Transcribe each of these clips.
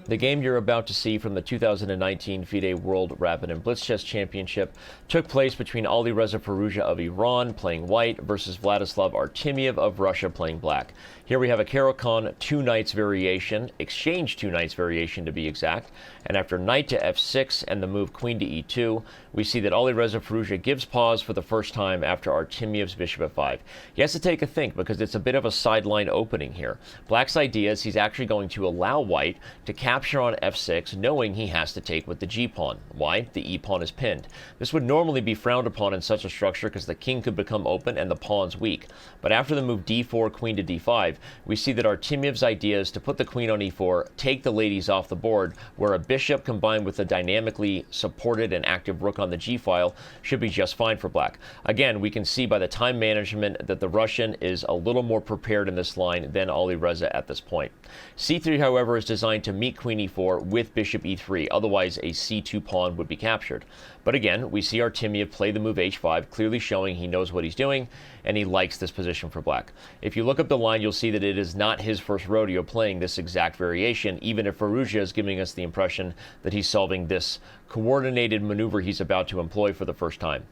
The game you're about to see from the 2019 FIDE World Rapid and Blitz Chess Championship took place between Alireza Firouzja of Iran playing white versus Vladislav Artemiev of Russia playing black. Here we have a Kheirkhah two knights variation, exchange two knights variation to be exact, and after knight to f6 and the move queen to e2, we see that Alireza Firouzja gives pause for the first time after Artemiev's bishop f5. He has to take a think because it's a bit of a sideline opening here. Black's idea is he's actually going to allow white to capture on f6, knowing he has to take with the g-pawn. Why? The e-pawn is pinned. This would normally be frowned upon in such a structure because the king could become open and the pawn's weak. But after the move d4, queen to d5, we see that Artemiev's idea is to put the queen on e4, take the ladies off the board, where a bishop combined with a dynamically supported and active rook on the g-file should be just fine for black. Again, we can see by the time management that the Russian is a little more prepared in this line than Alireza at this point. c3, however, is designed to meet queen e4 with bishop e3, otherwise a c2 pawn would be captured. But again, we see Artemiev play the move h5, clearly showing he knows what he's doing, and he likes this position for black. If you look up the line, you'll see that it is not his first rodeo playing this exact variation, even if Firouzja is giving us the impression that he's solving this coordinated maneuver he's about to employ for the first time.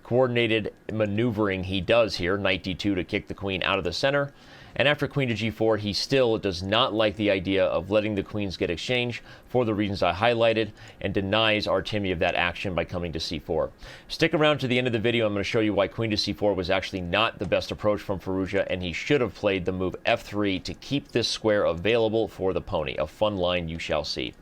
Coordinated maneuvering he does here, knight d2 to kick the queen out of the center, and after queen to g4, he still does not like the idea of letting the queens get exchanged for the reasons I highlighted, and denies Artemiev that action by coming to c4. Stick around to the end of the video. I'm going to show you why queen to c4 was actually not the best approach from Firouzja, and he should have played the move f3 to keep this square available for the pony. A fun line you shall see.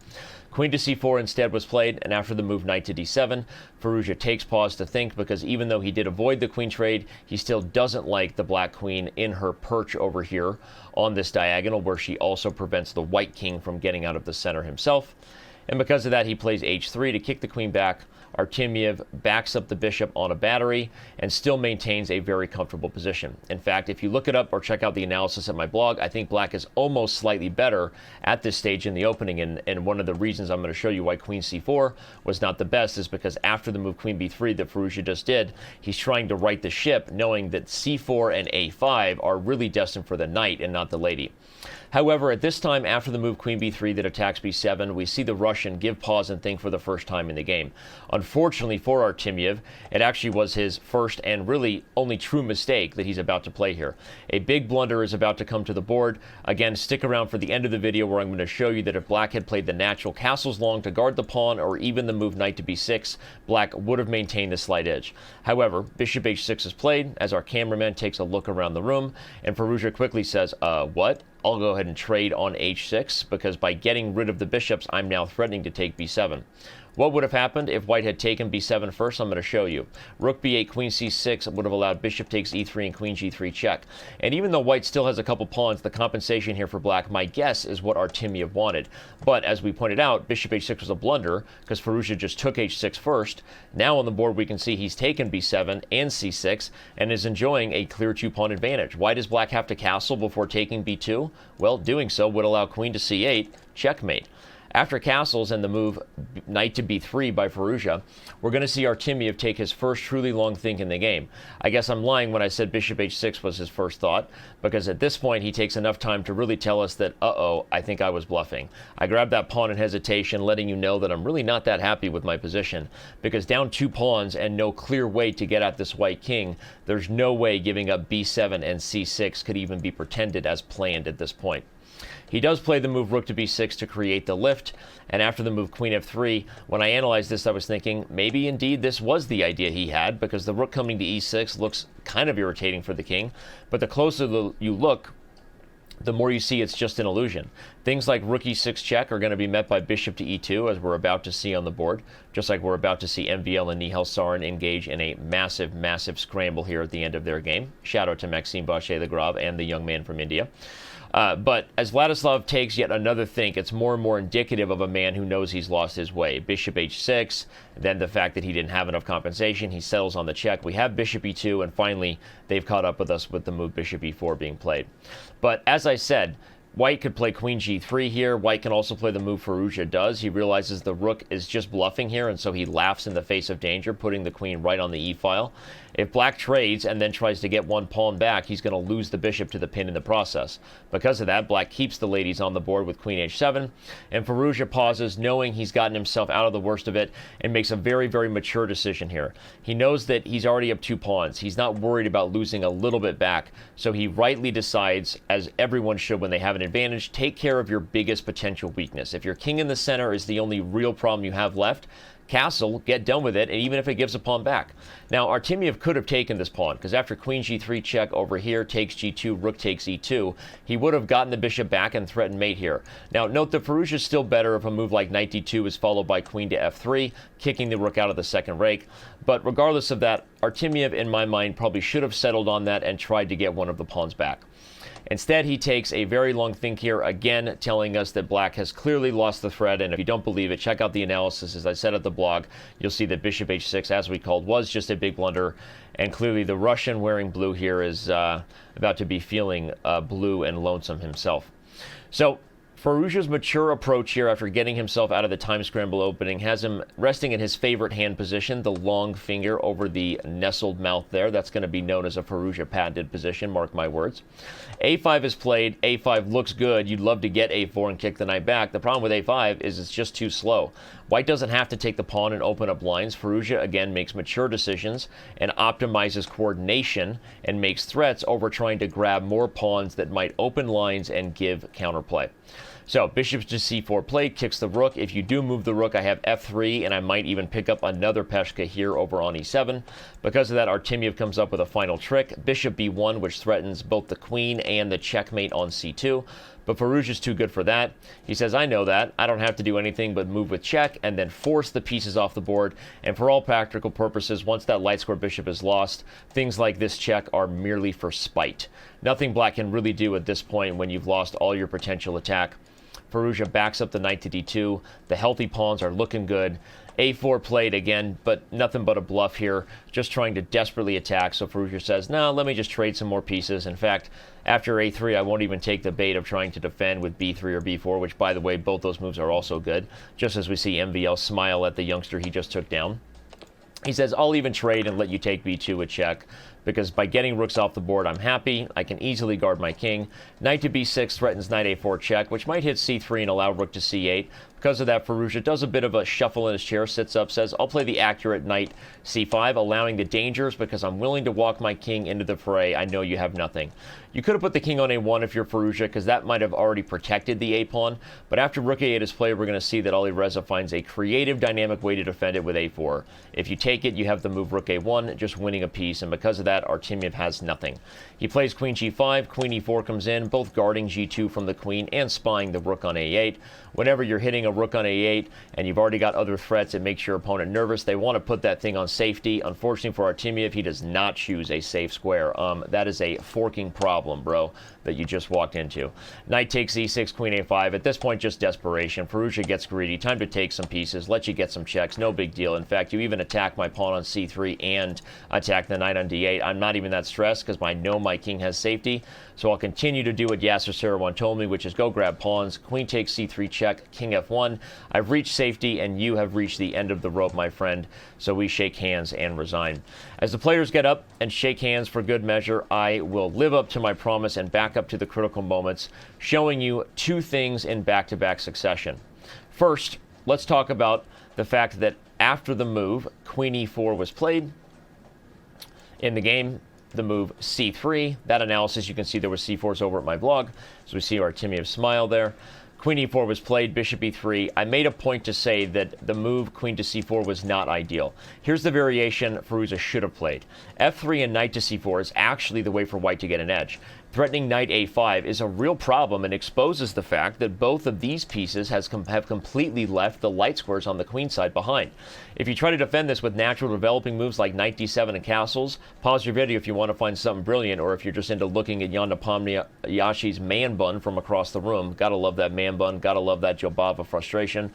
Queen to c4 instead was played, and after the move knight to d7, Firouzja takes pause to think, because even though he did avoid the queen trade, he still doesn't like the black queen in her perch over here on this diagonal, where she also prevents the white king from getting out of the center himself. And because of that, he plays h3 to kick the queen back. Artemiev backs up the bishop on a battery and still maintains a very comfortable position. In fact, if you look it up or check out the analysis at my blog, I think black is almost slightly better at this stage in the opening, and one of the reasons I'm going to show you why queen c4 was not the best is because after the move queen b3 that Firouzja just did, he's trying to right the ship, knowing that c4 and a5 are really destined for the knight and not the lady. However, at this time, after the move queen b3 that attacks b7, we see the Russian give pause and think for the first time in the game. Unfortunately for Artemiev, it actually was his first and really only true mistake that he's about to play here. A big blunder is about to come to the board. Again, stick around for the end of the video where I'm going to show you that if black had played the natural castles long to guard the pawn, or even the move knight to b6, black would have maintained a slight edge. However, bishop h6 is played as our cameraman takes a look around the room, and Firouzja quickly says, what? I'll go ahead and trade on h6, because by getting rid of the bishops, I'm now threatening to take b7. What would have happened if white had taken b7 first? I'm going to show you. Rook b8, queen c6 would have allowed bishop takes e3 and queen g3 check. And even though white still has a couple pawns, the compensation here for black, my guess, is what Artemiev wanted. But as we pointed out, bishop h6 was a blunder because Firouzja just took h6 first. Now on the board we can see he's taken b7 and c6 and is enjoying a clear two-pawn advantage. Why does black have to castle before taking b2? Well, doing so would allow queen to c8, checkmate. After castles and the move knight to b3 by Firouzja, we're going to see Artemiev take his first truly long think in the game. I guess I'm lying when I said bishop h6 was his first thought, because at this point he takes enough time to really tell us that, I think I was bluffing. I grabbed that pawn in hesitation, letting you know that I'm really not that happy with my position, because down two pawns and no clear way to get at this white king, there's no way giving up b7 and c6 could even be pretended as planned at this point. He does play the move rook to b6 to create the lift, and after the move queen f3, when I analyzed this, I was thinking maybe indeed this was the idea he had, because the rook coming to e6 looks kind of irritating for the king, but the closer you look, the more you see it's just an illusion. Things like rook e6 check are going to be met by bishop to e2, as we're about to see on the board, just like we're about to see MVL and Nihal Sarin engage in a massive, massive scramble here at the end of their game. Shout out to Maxime Bachet-Lagrave and the young man from India. But as Vladislav takes yet another think, it's more and more indicative of a man who knows he's lost his way. Bishop h6, then the fact that he didn't have enough compensation, he settles on the check. We have bishop e2, and finally they've caught up with us with the move bishop e4 being played. But as I said, White could play queen g3 here. White can also play the move Firouzja does. He realizes the rook is just bluffing here, and so he laughs in the face of danger, putting the queen right on the e-file. If black trades and then tries to get one pawn back, he's going to lose the bishop to the pin in the process. Because of that, black keeps the ladies on the board with queen h7, and Firouzja pauses, knowing he's gotten himself out of the worst of it, and makes a very, very mature decision here. He knows that he's already up 2 pawns. He's not worried about losing a little bit back, so he rightly decides, as everyone should when they have an advantage, take care of your biggest potential weakness. If your king in the center is the only real problem you have left, castle, get done with it, and even if it gives a pawn back. Now, Artemiev could have taken this pawn, because after queen g3 check over here, takes g2, rook takes e2, he would have gotten the bishop back and threatened mate here. Now, note that Firouzja is still better if a move like knight d2 is followed by queen to f3, kicking the rook out of the second rake. But regardless of that, Artemiev, in my mind, probably should have settled on that and tried to get one of the pawns back. Instead, he takes a very long think here, again telling us that black has clearly lost the thread, and if you don't believe it, check out the analysis. As I said at the blog, you'll see that bishop h6, as we called, was just a big blunder, and clearly the Russian wearing blue here is about to be feeling blue and lonesome himself. So Firouzja's mature approach here after getting himself out of the time scramble opening has him resting in his favorite hand position, the long finger over the nestled mouth there. That's going to be known as a Firouzja patented position, mark my words. a5 is played. a5 looks good. You'd love to get a4 and kick the knight back. The problem with a5 is it's just too slow. White doesn't have to take the pawn and open up lines. Firouzja, again, makes mature decisions and optimizes coordination and makes threats over trying to grab more pawns that might open lines and give counterplay. So bishop to c4 played, kicks the rook. If you do move the rook, I have f3, and I might even pick up another peshka here over on e7. Because of that, Artemiev comes up with a final trick, bishop b1, which threatens both the queen and the checkmate on c2. But Firouzja's too good for that. He says, I know that. I don't have to do anything but move with check and then force the pieces off the board. And for all practical purposes, once that light square bishop is lost, things like this check are merely for spite. Nothing black can really do at this point when you've lost all your potential attack. Firouzja backs up the knight to d2. The healthy pawns are looking good. a4 played again, but nothing but a bluff here, just trying to desperately attack. So Firouzja says, no, let me just trade some more pieces. In fact, after a3, I won't even take the bait of trying to defend with b3 or b4, which, by the way, both those moves are also good, just as we see MVL smile at the youngster he just took down. He says, I'll even trade and let you take b2 with check, because by getting rooks off the board, I'm happy. I can easily guard my king. Knight to b6 threatens knight a4 check, which might hit c3 and allow rook to c8. Because of that, Firouzja does a bit of a shuffle in his chair, sits up, says, I'll play the accurate knight c5, allowing the dangers because I'm willing to walk my king into the fray. I know you have nothing. You could have put the king on a1 if you're Firouzja, because that might have already protected the a-pawn. But after rook a8 is played, we're going to see that Alireza finds a creative, dynamic way to defend it with a4. If you take it, you have the move rook a1, just winning a piece, and because of that, Artemiev has nothing. He plays queen g5, queen e4 comes in, both guarding g2 from the queen and spying the rook on a8. Whenever you're hitting a rook on a8 and you've already got other threats, it makes your opponent nervous. They want to put that thing on safety. Unfortunately for Artemiev, he does not choose a safe square. That is a forking problem, bro, that you just walked into. Knight takes e6, queen a5. At this point, just desperation. Firouzja gets greedy. Time to take some pieces, let you get some checks. No big deal. In fact, you even attack my pawn on c3 and attack the knight on d8. I'm not even that stressed because I know my king has safety. So I'll continue to do what Yasser Seirawan told me, which is go grab pawns. Queen takes c3 check, king f1. I've reached safety, and you have reached the end of the rope, my friend. So we shake hands and resign. As the players get up and shake hands for good measure, I will live up to my promise and back up to the critical moments, showing you two things in back-to-back succession. First, let's talk about the fact that after the move, queen e4 was played in the game. The move c3, that analysis, you can see there were c4s over at my blog. So we see Artemiev smile there. Queen e4 was played, bishop e3. I made a point to say that the move queen to c4 was not ideal. Here's the variation Firouzja should have played. f3 and knight to c4 is actually the way for white to get an edge. Threatening knight a5 is a real problem and exposes the fact that both of these pieces have completely left the light squares on the queen side behind. If you try to defend this with natural developing moves like knight d7 and castles, pause your video if you want to find something brilliant, or if you're just into looking at Yanda Pomniashchi's man bun from across the room. Gotta love that man bun, gotta love that Jobava frustration.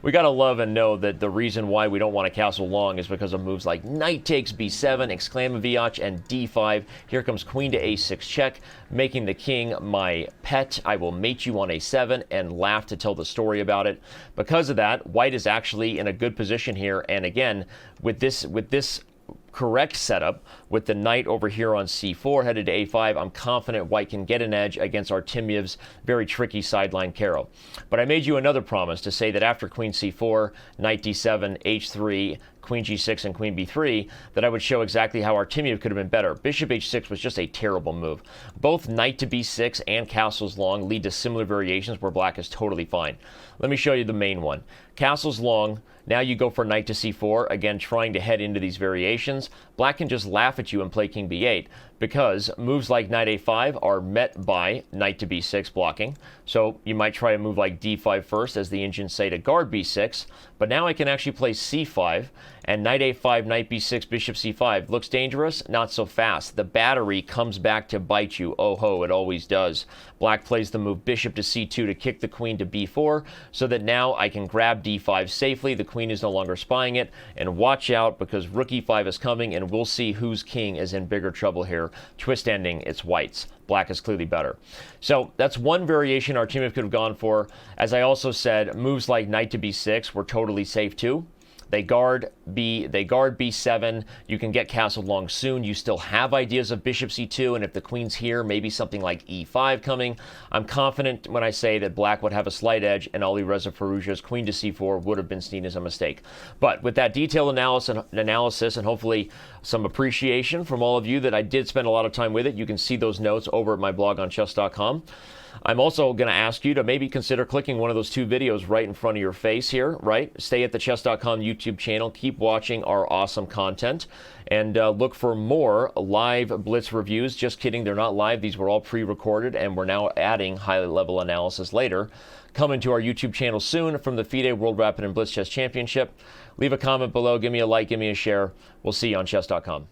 We gotta love and know that the reason why we don't want to castle long is because of moves like knight takes b7, exclamaviach, and d5. Here comes queen to a6 check. making the king my pet. I will mate you on a7, and laugh to tell the story about it. Because of that, white is actually in a good position here. And again, with this correct setup, with the knight over here on c4 headed to a5, I'm confident white can get an edge against Artemiev's very tricky sideline Karo. But I made you another promise to say that after queen c4, knight d7, h3, queen g6, and queen b3, that I would show exactly how Artemiev could have been better. Bishop h6 was just a terrible move. Both knight to b6 and castles long lead to similar variations where black is totally fine. Let me show you the main one. Castles long, now you go for knight to c4, again trying to head into these variations. Black can just laugh at you and play king b8, because moves like knight a5 are met by knight to b6 blocking. So you might try a move like d5 first, as the engines say, to guard b6, but now I can actually play c5, and knight a5, knight b6, bishop c5. Looks dangerous? Not so fast. The battery comes back to bite you. Oh ho, it always does. Black plays the move bishop to c2 to kick the queen to b4, so that now I can grab d5 safely. The queen is no longer spying it, and watch out, because rook e5 is coming, and we'll see whose king is in bigger trouble here. Twist ending, it's white's. Black is clearly better. So that's one variation Artemiev could have gone for. As I also said, moves like knight to b6 were totally safe too. They guard b7. You can get castle long soon. You still have ideas of bishop c2, and if the queen's here, maybe something like e5 coming. I'm confident when I say that black would have a slight edge, and Alireza Firouzja's queen to c4 would have been seen as a mistake. But with that detailed analysis and hopefully some appreciation from all of you that I did spend a lot of time with it, you can see those notes over at my blog on Chess.com. I'm also going to ask you to maybe consider clicking one of those two videos right in front of your face here, right? Stay at the Chess.com YouTube channel. Keep watching our awesome content, and look for more live Blitz reviews. Just kidding, they're not live. These were all pre-recorded, and we're now adding high-level analysis later. Coming to our YouTube channel soon from the FIDE World Rapid and Blitz Chess Championship. Leave a comment below. Give me a like. Give me a share. We'll see you on Chess.com.